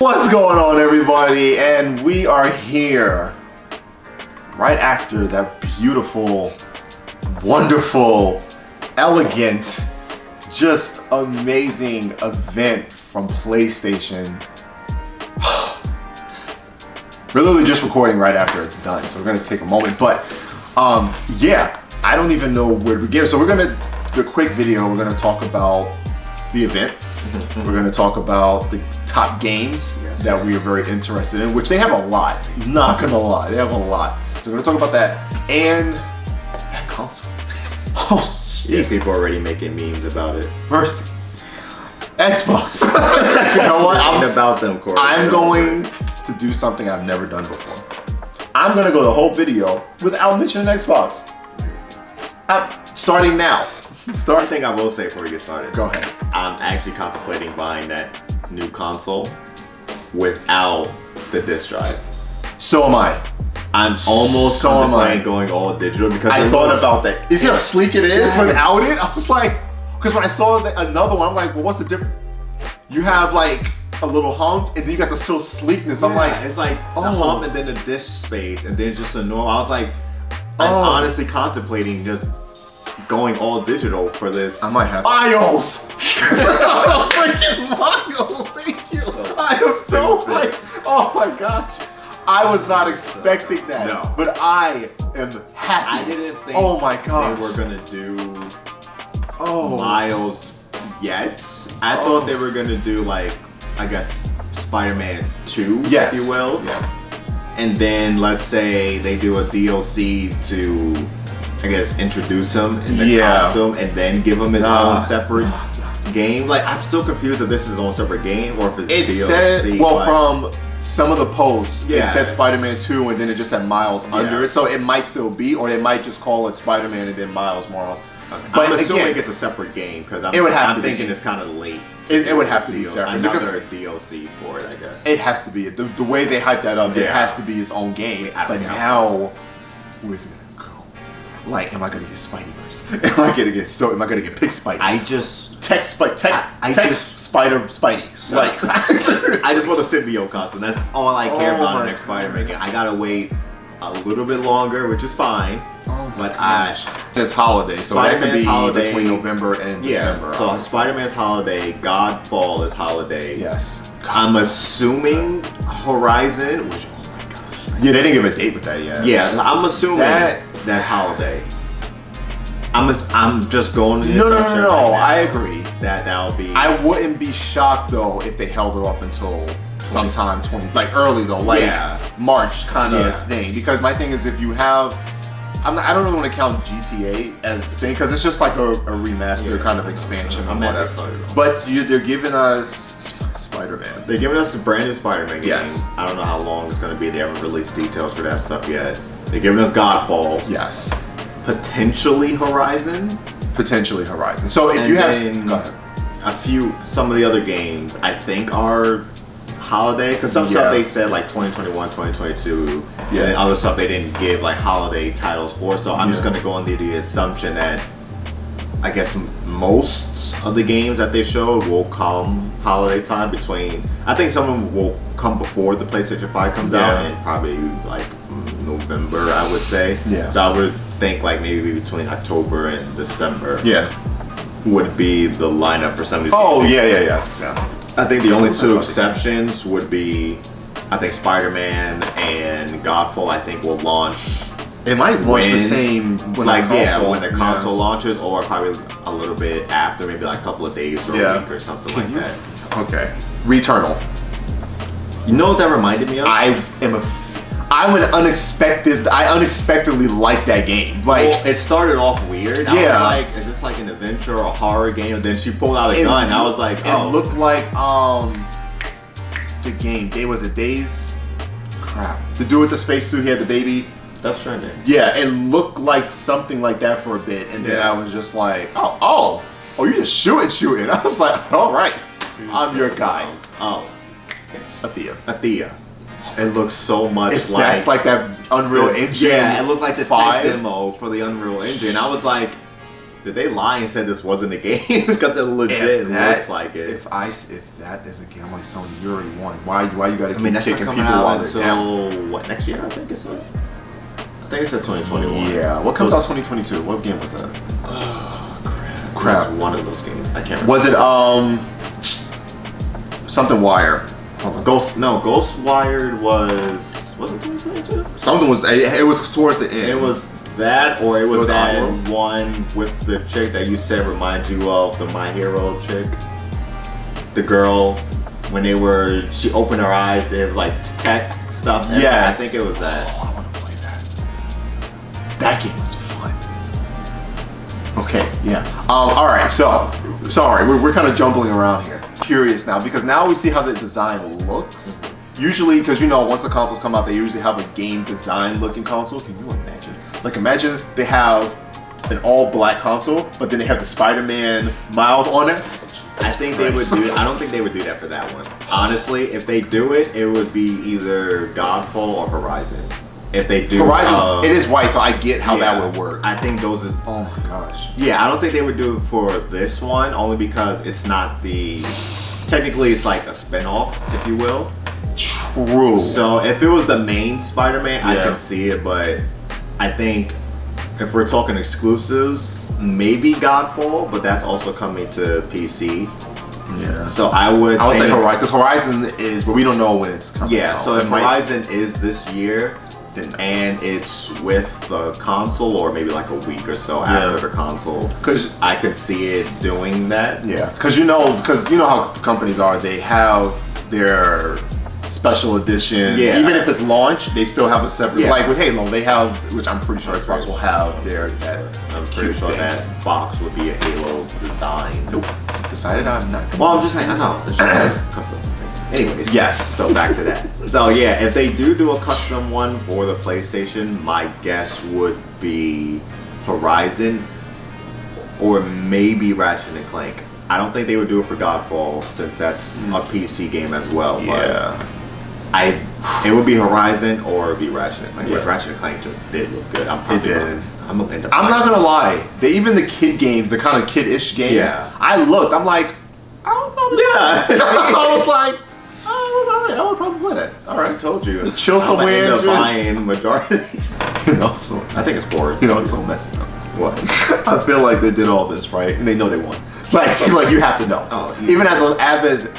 What's going on, everybody? And we are here right after that beautiful, wonderful, elegant, just amazing event from PlayStation. We're literally just recording right after it's done, so we're gonna take a moment. But yeah, I don't even know where to begin. So we're gonna do a quick video. We're gonna talk about the event. We're gonna talk about the top games that we are very interested in, which they have a lot. Not gonna lie, they have a lot. So we're gonna talk about that and that console. Oh shit! Yeah, people are already making memes about it. First, Xbox. You know what? I'm going to do something I've never done before. I'm gonna go the whole video without mentioning Xbox. Starting now. One thing I will say before we get started. Go ahead. I'm actually contemplating buying that new console without the disc drive. So am I. I'm almost contemplating going all digital because I thought about that. You see how sleek it is without it? I was like, because when I saw another one, I'm like, well, what's the difference? You have like a little hump, and then you got the so sleekness. I'm like, it's like the hump and then the disc space, and then just a normal. I was like, I'm honestly contemplating just going all digital for this. I might have Miles. Freaking Miles, thank you. I am so like, oh my gosh. I was not expecting that. No. But I am happy. I didn't think oh my gosh. they were gonna do Miles yet. I thought they were gonna do like, I guess, Spider-Man 2, if you will. Yeah. And then let's say they do a DLC to, I guess, introduce him in the costume and then give him his own separate game. Like, I'm still confused if this is his own separate game or if it's DLC. Said, well, from some of the posts, it said Spider-Man 2 and then it just had Miles under it. So it might still be, or they might just call it Spider-Man and then Miles Morales. But I'm assuming it's a separate game because I'm thinking it's kind of late. It would have to be separate. Another DLC for it, I guess. It has to be. The way they hype that up, it has to be its own game. But now, where's it gonna go? Like, am I gonna get Spideyverse? Am I gonna get Pig Spidey? I just Tech Spider Spidey. Like, I just want a symbiote costume. That's all I care about in the next Spider-Man game. I gotta wait a little bit longer, which is fine. But it's holiday, so that could be between November and December. So Spider-Man's holiday, Godfall is holiday. Yes. I'm assuming Horizon, which oh my gosh. Yeah, they didn't give a date with that yet. Yeah, I'm assuming that's holiday. I'm just going to the assumption No. I agree. That'll be. I wouldn't be shocked though if they held it off until sometime like early though, like March kind of thing. Because my thing is, if you have, I don't really want to count GTA as thing because it's just like a remaster kind of expansion or whatever. But they're giving us Spider-Man. They're giving us a brand new Spider-Man game. Yes. I don't know how long it's going to be. They haven't released details for that stuff yet. They're giving us Godfall. Yes. Potentially Horizon. So if you have, go ahead. Some of the other games I think are holiday, because some stuff they said like 2021, 2022, and then other stuff they didn't give like holiday titles for. So I'm just gonna go under the assumption that I guess most of the games that they showed will come holiday time. I think some of them will come before the PlayStation 5 comes out, and probably like November, I would say. Yeah. So I would think like maybe between October and December. Would be the lineup for some of these games. Yeah. I think the only two exceptions would be, I think Spider-Man and Godfall. I think will launch. It might launch the same when when the console launches, or probably a little bit after, maybe like a couple of days or a week or something like that. Okay. Returnal. You know what that reminded me of? I unexpectedly liked that game. Like, well, it started off weird. I was like, is this like an adventure or a horror game? And then she pulled out a gun. I was like, oh. It looked like the game. Was it Days? Crap. The dude with the spacesuit, he had the baby. Death Stranding. Yeah, it looked like something like that for a bit, and then I was just like, oh, you just shooting. I was like, all right, I'm your guy. It's Athea. It looks so much like that's like that Unreal Engine. Yeah, it looked like the tech demo for the Unreal Engine. I was like, Did they lie and said this wasn't a game? Because it legit looks like it. If that is a game like Sony, you already won. Why you gotta keep kicking people out while they're down? What, next year? I think it's 2021. Yeah. What comes out 2022? What game was that? Oh crap. It was one of those games. I can't remember. Was it something Wire? Ghostwired was it 2022? Something was. It was towards the end. It was that, or it was that one with the chick that you said reminds you of the My Hero chick. The girl, when she opened her eyes, it was like tech stuff. Yes. I think it was that. Oh, I want to play that. That game was fun. Okay, yeah. All right, so, sorry, we're kind of jumbling around here. Curious now, because now we see how the design looks. Usually, because you know, once the consoles come out, they usually have a game design looking console. Can you imagine? Like, imagine they have an all black console, but then they have the Spider-Man Miles on it. I think they would do. I don't think they would do that for that one. Honestly, if they do it, it would be either Godfall or Horizon. If they do Horizon, it is white, so I get how that would work. I think those are. Oh my gosh. Yeah, I don't think they would do it for this one, only because it's not the. Technically, it's like a spin-off, if you will. True. So if it was the main Spider-Man, I can see it, but I think if we're talking exclusives, maybe Godfall, but that's also coming to PC. Yeah. So I would say Horizon, because Horizon is, but we don't know when it's coming. Yeah. So if Horizon is this year, and it's with the console, or maybe like a week or so after the console, because I could see it doing that. Yeah. Because you know how companies are. They have their special edition. Yeah. Even if it's launched, they still have a separate. Like with Halo, they have, which I'm pretty sure Xbox will have I'm pretty sure that box would be a Halo design. Nope. Decided I'm not. Well, I'm just saying. I know. It's just custom. Anyways. Yes. So back to that. So yeah, if they do a custom one for the PlayStation, my guess would be Horizon, or maybe Ratchet and Clank. I don't think they would do it for Godfall, since that's a PC game as well. Yeah. But it would be Horizon or it would be Ratchet and Clank. Which Ratchet and Clank just did look good. I'm not gonna lie. Even the kid games, the kind of kid-ish games. I looked. I'm like, I would probably. I was like, I would probably play that. All right, told you. Chill somewhere. End up buying majority. I think it's boring. It's so messed up. What? I feel like they did all this right, and they know they won. Like you have to know. Oh, even as an avid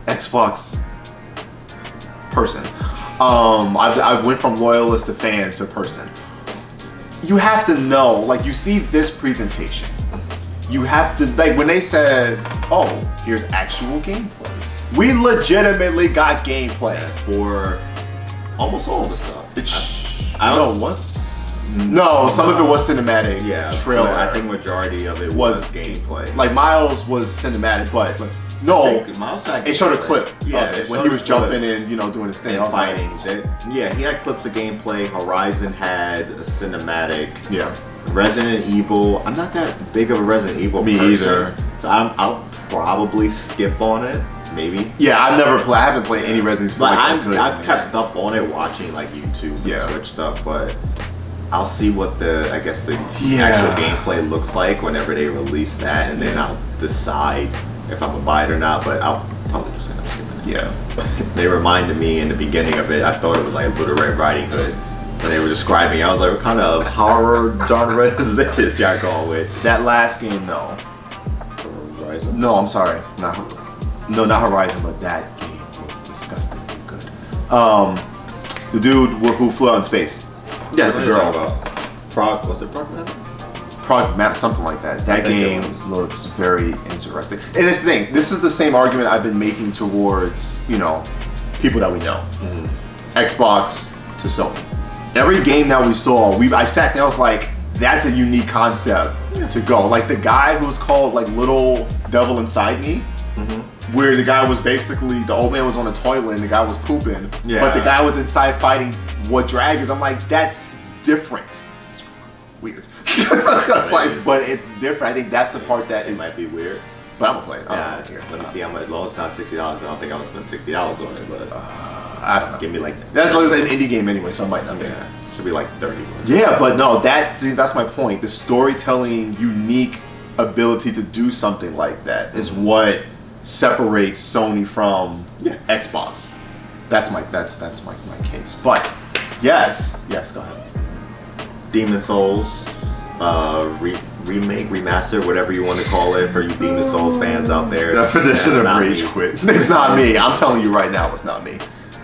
Xbox person, I've went from loyalist to fan to person. You have to know. Like, you see this presentation, you have to, like, when they said, "Oh, here's actual gameplay." We legitimately got gameplay for almost all the stuff. I don't know what's. No, some of it was cinematic. Yeah, trailer. I think majority of it was gameplay. Like Miles was cinematic, but it showed a clip. Yeah, of it when he was jumping and doing his thing and fighting. He had clips of gameplay. Horizon had a cinematic. Yeah. Resident Evil. I'm not that big of a Resident Evil person. Me either. So I'll probably skip on it. Maybe. Yeah, I haven't played any Resident Evil. But I've kept up on it, watching like YouTube and Twitch stuff, but I'll see what the actual gameplay looks like whenever they release that, and then I'll decide if I'm gonna buy it or not. But I'll probably just end up skipping it. Yeah. They reminded me in the beginning of it. I thought it was like Little Red Riding Hood. When they were describing, I was like, what kind of horror genre is this y'all going with? That last game, though. Horizon? No, I'm sorry. Not Horizon, but that game was disgustingly good. The dude who flew out in space. Yeah, the girl. Was it Project Matter, something like that. That game looks very interesting. And it's the thing, this is the same argument I've been making towards, people that we know. Xbox to Sony. Every game that we saw, I sat there, I was like, that's a unique concept to go. Like the guy who's called like Little Devil Inside Me, where the guy was basically, the old man was on a toilet and the guy was pooping, but the guy was inside fighting what dragons. I'm like, that's different. It's weird. It's like, but it's different. I think that's the part that it might be weird. But I'm gonna play it. I don't care. Let me see how much. Lowest time $60. I don't think I would spend $60 on it, but I don't know. Give me like that's an indie game anyway, so I might not. Should be like 30 months. Yeah, but no, that's my point. The storytelling, unique ability to do something like that is what separates Sony from Xbox. That's my case. But yes, go ahead. Demon Souls, remake, remaster, whatever you want to call it, for you Demon Souls fans out there. Definition of rage quit. It's not me. I'm telling you right now, it's not me.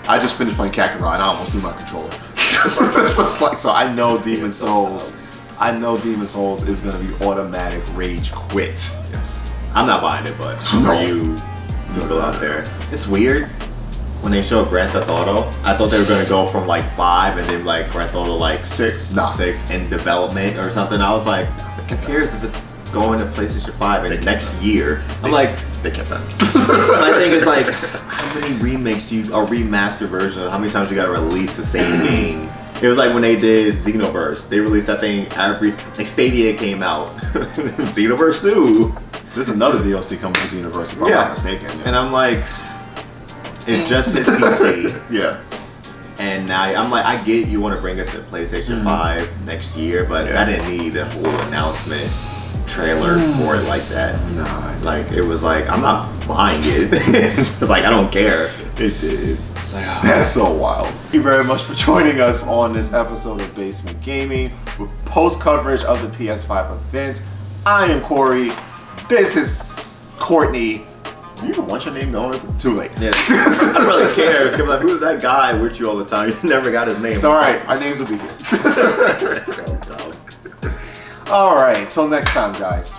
I just finished playing Kakarot and I almost threw my controller. It's just like, so I know Demon Souls. I know Demon Souls is gonna be automatic rage quit. I'm not buying it, but for you people out there, it's weird. When they showed Grand Theft Auto, I thought they were gonna go from like 5 and then like Grand Theft Auto like 6 in development or something. I was like, who cares if it's going to PlayStation 5 in next year? I'm like, they kept that. My thing is like, how many remakes or remaster versions? How many times you gotta release the same game? It was like when they did Xenoverse. They released that thing like Stadia came out. Xenoverse 2. There's another DLC coming to Xenoverse if I'm not mistaken. Yeah. And I'm like, it's just a PC. Yeah. And now I'm like, I get you want to bring it to PlayStation 5 next year, but I didn't need a whole announcement trailer for it like that. Nah. Like, it was like, I'm not buying it. It's like, I don't care. It did. It's like, that's so wild. Thank you very much for joining us on this episode of Basement Gaming with post coverage of the PS5 event. I am Corey. This is Courtney. Do you even want your name known? Too late. Yeah. I don't really care. It's like, who's that guy with you all the time? You never got his name. It's alright. Our names will be here. So dumb. Alright. Till next time, guys.